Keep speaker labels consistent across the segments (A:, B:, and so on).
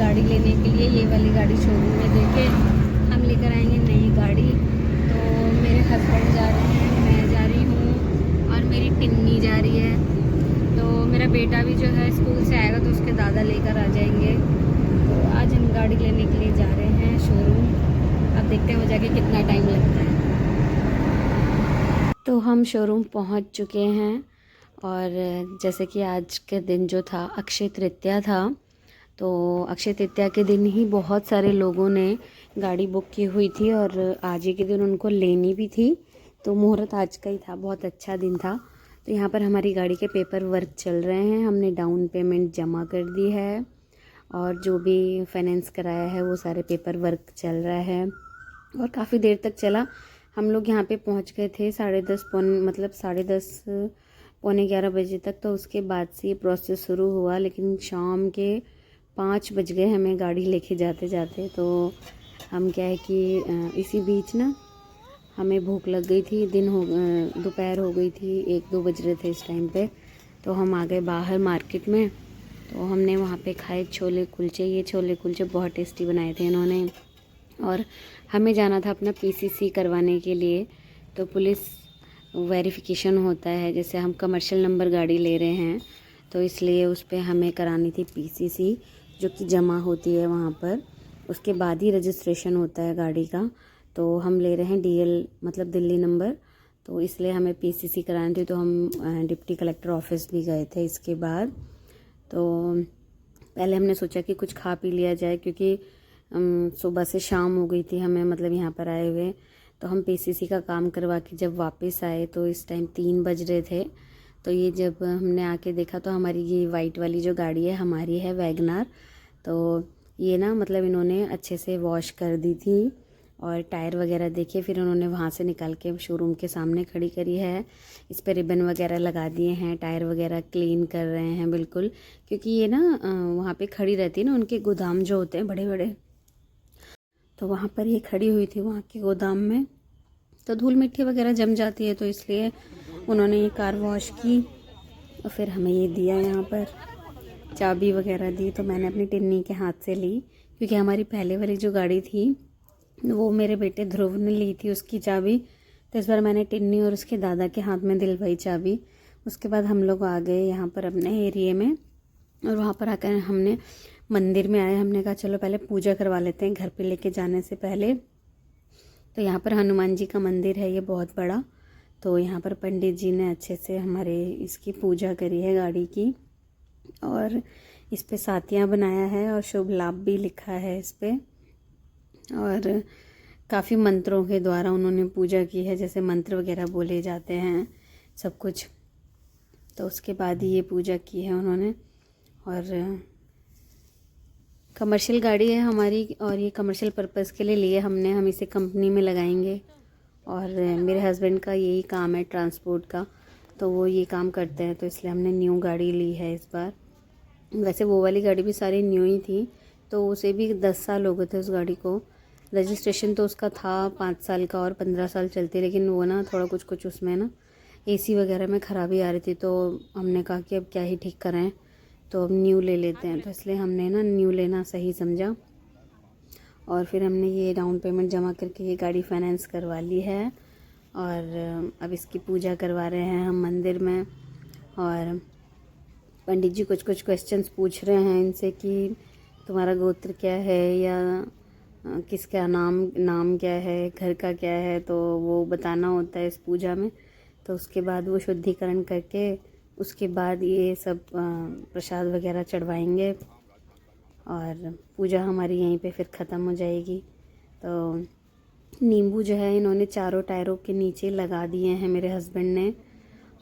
A: गाड़ी लेने के लिए। ये वाली गाड़ी शोरूम में देखे हम लेकर आएंगे नई गाड़ी। तो मेरे हस्बैंड जा रहे हैं, मैं जा रही हूँ और मेरी टिन्नी जा रही है। तो मेरा बेटा भी जो है स्कूल से आएगा तो उसके दादा लेकर आ जाएंगे। तो आज हम गाड़ी लेने के लिए जा रहे हैं शोरूम। अब देखते हैं हो जाके कितना टाइम लगता है। तो हम शोरूम पहुंच चुके हैं और जैसे कि आज के दिन जो था अक्षय तृतीया था, तो अक्षय तृतीया के दिन ही बहुत सारे लोगों ने गाड़ी बुक की हुई थी और आज ही के दिन उनको लेनी भी थी। तो मुहूर्त आज का ही था, बहुत अच्छा दिन था। तो यहाँ पर हमारी गाड़ी के पेपर वर्क चल रहे हैं। हमने डाउन पेमेंट जमा कर दी है और जो भी फाइनेंस कराया है वो सारे पेपर वर्क चल रहा है और काफ़ी देर तक चला। हम लोग यहाँ पे पहुँच गए थे 10:30 पौने 11 बजे तक। तो उसके बाद से ये प्रोसेस शुरू हुआ, लेकिन शाम के 5 बज गए हमें गाड़ी लेके जाते जाते। तो हम क्या है कि इसी बीच ना हमें भूख लग गई थी, दोपहर हो गई थी, 1-2 बज रहे थे इस टाइम पे। तो हम आ गए बाहर मार्केट में। तो हमने वहाँ पे खाए छोले कुलचे। ये छोले कुलचे बहुत टेस्टी बनाए थे इन्होंने। और हमें जाना था अपना पीसीसी करवाने के लिए। तो पुलिस वेरिफिकेशन होता है, जैसे हम कमर्शियल नंबर गाड़ी ले रहे हैं तो इसलिए उस पर हमें करानी थी पीसीसी, जो कि जमा होती है वहाँ पर। उसके बाद ही रजिस्ट्रेशन होता है गाड़ी का। तो हम ले रहे हैं डीएल मतलब दिल्ली नंबर, तो इसलिए हमें पीसीसी करानी थी। तो हम डिप्टी कलेक्टर ऑफिस भी गए थे इसके बाद। तो पहले हमने सोचा कि कुछ खा पी लिया जाए, क्योंकि सुबह से शाम हो गई थी हमें मतलब यहाँ पर आए हुए। तो हम पीसीसी का काम करवा के जब वापस आए तो इस टाइम 3 बज रहे थे। तो ये जब हमने आके देखा तो हमारी ये वाइट वाली जो गाड़ी है हमारी है वैगनार। तो ये ना मतलब इन्होंने अच्छे से वॉश कर दी थी और टायर वगैरह देखे, फिर उन्होंने वहाँ से निकाल के शोरूम के सामने खड़ी करी है। इस पर रिबन वगैरह लगा दिए हैं, टायर वगैरह क्लीन कर रहे हैं बिल्कुल। क्योंकि ये ना वहाँ पे खड़ी रहती है ना, उनके गोदाम जो होते हैं बड़े बड़े, तो वहाँ पर ये खड़ी हुई थी वहाँ के गोदाम में। तो धूल मिट्टी वगैरह जम जाती है, तो इसलिए उन्होंने ये कार वॉश की और फिर हमें ये दिया, यहाँ पर चाबी वगैरह दी। तो मैंने अपनी टिन्नी के हाथ से ली, क्योंकि हमारी पहले वाली जो गाड़ी थी वो मेरे बेटे ध्रुव ने ली थी उसकी चाबी। तो इस बार मैंने टिन्नी और उसके दादा के हाथ में दिलवाई चाबी। उसके बाद हम लोग आ गए यहाँ पर अपने एरिए में और वहाँ पर आकर हमने मंदिर में आए। हमने कहा चलो पहले पूजा करवा लेते हैं घर पे लेके जाने से पहले। तो यहाँ पर हनुमान जी का मंदिर है, ये बहुत बड़ा। तो यहाँ पर पंडित जी ने अच्छे से हमारे इसकी पूजा करी है गाड़ी की, और इस पे सातियाँ बनाया है और शुभ लाभ भी लिखा है इस पे। और काफ़ी मंत्रों के द्वारा उन्होंने पूजा की है, जैसे मंत्र वगैरह बोले जाते हैं सब कुछ। तो उसके बाद ही ये पूजा की है उन्होंने। और कमर्शियल गाड़ी है हमारी और ये कमर्शियल पर्पज़ के लिए लिए हमने, हम इसे कंपनी में लगाएंगे। और मेरे हस्बैंड का यही काम है ट्रांसपोर्ट का, तो वो ये काम करते हैं, तो इसलिए हमने न्यू गाड़ी ली है इस बार। वैसे वो वाली गाड़ी भी सारी न्यू ही थी, तो उसे भी 10 साल हो गए थे उस गाड़ी को। रजिस्ट्रेशन तो उसका था 5 साल का और 15 साल चलती, लेकिन वो ना थोड़ा कुछ उसमें ना एसी वगैरह में ख़राबी आ रही थी। तो हमने कहा कि अब क्या ही ठीक करें, तो अब न्यू ले लेते हैं। तो इसलिए हमने ना न्यू लेना सही समझा और फिर हमने ये डाउन पेमेंट जमा करके ये गाड़ी फाइनेंस करवा ली है। और अब इसकी पूजा करवा रहे हैं हम मंदिर में। और पंडित जी कुछ क्वेश्चंस पूछ रहे हैं इनसे कि तुम्हारा गोत्र क्या है, या किसका नाम क्या है, घर का क्या है, तो वो बताना होता है इस पूजा में। तो उसके बाद वो शुद्धिकरण करके उसके बाद ये सब प्रसाद वगैरह चढ़वाएंगे और पूजा हमारी यहीं पे फिर ख़त्म हो जाएगी। तो नींबू जो है इन्होंने चारों टायरों के नीचे लगा दिए हैं मेरे हस्बैंड ने।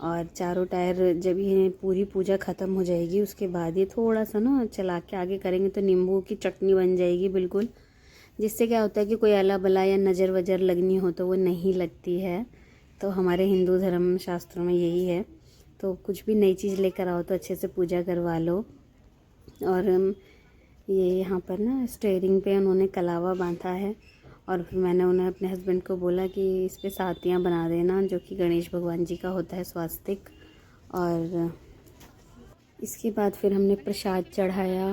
A: और चारों टायर जब ये पूरी पूजा ख़त्म हो जाएगी उसके बाद ये थोड़ा सा ना चला के आगे करेंगे तो नींबू की चटनी बन जाएगी बिल्कुल, जिससे क्या होता है कि कोई अला बला या नज़र वज़र लगनी हो तो वो नहीं लगती है। तो हमारे हिंदू धर्म शास्त्रों में यही है। तो कुछ भी नई चीज़ लेकर आओ तो अच्छे से पूजा करवा लो। और ये यहाँ पर ना स्टेयरिंग पे उन्होंने कलावा बांधा है और फिर मैंने उन्हें अपने हस्बैंड को बोला कि इस पे सातियाँ बना देना, जो कि गणेश भगवान जी का होता है स्वास्तिक। और इसके बाद फिर हमने प्रसाद चढ़ाया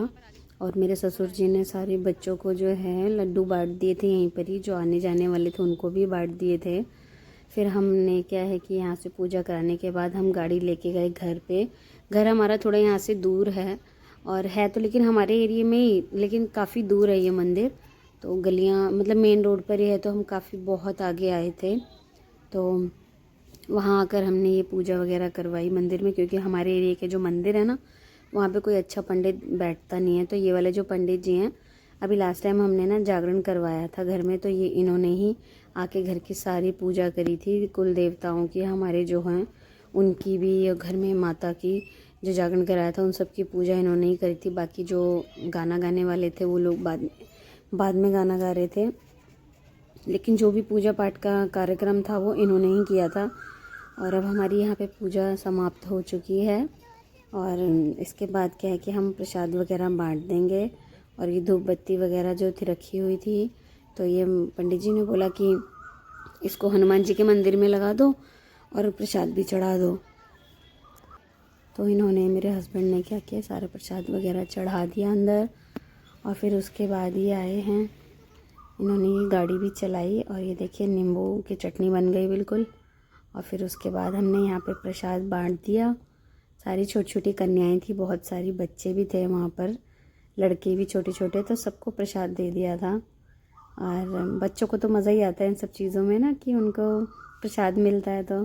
A: और मेरे ससुर जी ने सारे बच्चों को जो है लड्डू बांट दिए थे यहीं पर ही, जो आने जाने वाले थे उनको भी बांट दिए थे। फिर हमने क्या है कि यहाँ से पूजा कराने के बाद हम गाड़ी लेके गए घर पे। घर हमारा थोड़ा यहाँ से दूर है, और है तो लेकिन हमारे एरिया में ही, लेकिन काफ़ी दूर है ये मंदिर। तो गलियाँ मतलब मेन रोड पर ही है, तो हम काफ़ी बहुत आगे आए थे। तो वहाँ आकर हमने ये पूजा वगैरह करवाई मंदिर में, क्योंकि हमारे एरिया के जो मंदिर है ना, वहाँ पे कोई अच्छा पंडित बैठता नहीं है। तो ये वाले जो पंडित जी हैं, अभी लास्ट टाइम हमने ना जागरण करवाया था घर में, तो ये इन्होंने ही आके घर की सारी पूजा करी थी, कुल देवताओं की हमारे जो हैं उनकी भी, घर में माता की जो जागरण कराया था उन सब की पूजा इन्होंने ही करी थी। बाकी जो गाना गाने वाले थे वो लोग बाद में गाना गा रहे थे, लेकिन जो भी पूजा पाठ का कार्यक्रम था वो इन्होंने ही किया था। और अब हमारी यहाँ पे पूजा समाप्त हो चुकी है, और इसके बाद क्या है कि हम प्रसाद वगैरह बांट देंगे। और ये धूप बत्ती वगैरह जो थी रखी हुई थी, तो ये पंडित जी ने बोला कि इसको हनुमान जी के मंदिर में लगा दो और प्रसाद भी चढ़ा दो। तो इन्होंने, मेरे हस्बैंड ने क्या किया, सारा प्रसाद वगैरह चढ़ा दिया अंदर। और फिर उसके बाद ये आए हैं, इन्होंने ये गाड़ी भी चलाई, और ये देखिए नींबू की चटनी बन गई बिल्कुल। और फिर उसके बाद हमने यहाँ पे प्रसाद बांट दिया। सारी छोटी छोटी कन्याएं थी, बहुत सारी बच्चे भी थे वहाँ पर, लड़के भी छोटे छोटे, तो सबको प्रसाद दे दिया था। और बच्चों को तो मज़ा ही आता है इन सब चीज़ों में ना, कि उनको प्रसाद मिलता है। तो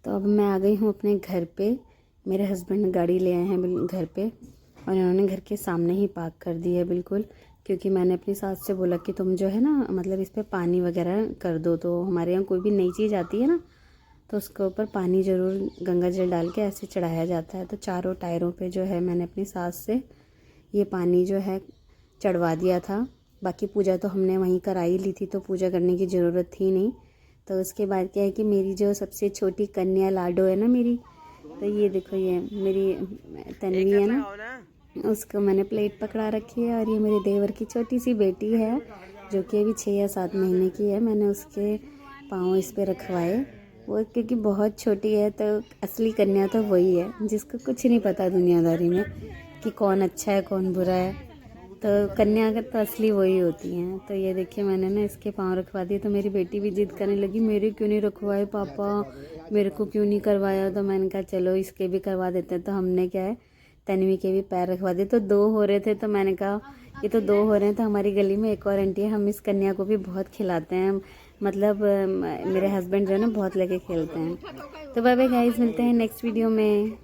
A: अब मैं आ गई हूँ अपने घर पे। मेरे हस्बैंड गाड़ी ले आए हैं घर पे, और इन्होंने घर के सामने ही पार्क कर दी है बिल्कुल, क्योंकि मैंने अपनी सास से बोला कि तुम जो है ना, मतलब इस पर पानी वगैरह कर दो। तो हमारे यहाँ कोई भी नई चीज़ आती है ना, तो उसके ऊपर पानी ज़रूर गंगा जल डाल के ऐसे चढ़ाया जाता है। तो चारों टायरों पे जो है मैंने अपनी सास से ये पानी जो है चढ़वा दिया था। बाकी पूजा तो हमने वहीं कराई ली थी, तो पूजा करने की ज़रूरत थी नहीं। तो उसके बाद क्या है कि मेरी जो सबसे छोटी कन्या लाडो है ना मेरी, तो ये देखो, ये मेरी तन्वी है ना, उसको मैंने प्लेट पकड़ा रखी है। और ये मेरे देवर की छोटी सी बेटी है, जो कि अभी 6 या 7 महीने की है। मैंने उसके पाँव इस पे रखवाए, वो क्योंकि बहुत छोटी है। तो असली कन्या तो वही है जिसको कुछ नहीं पता दुनियादारी में कि कौन अच्छा है कौन बुरा है। तो कन्या का तो असली वही होती हैं। तो ये देखिए मैंने ना इसके पाँव रखवा दिए। तो मेरी बेटी भी जिद करने लगी, मेरे क्यों नहीं रखवाए पापा, मेरे को क्यों नहीं करवाया। तो मैंने कहा चलो इसके भी करवा देते हैं। तो हमने क्या है, तन्वी के भी पैर रखवा दिए। तो 2 हो रहे थे, तो मैंने कहा ये तो 2 हो रहे हैं, तो हमारी गली में एक और आंटी है, हम इस कन्या को भी बहुत खिलाते हैं। मतलब मेरे हस्बैंड जो है ना बहुत लेके खेलते हैं। तो बाय बाय गाइस, मिलते हैं नेक्स्ट वीडियो में।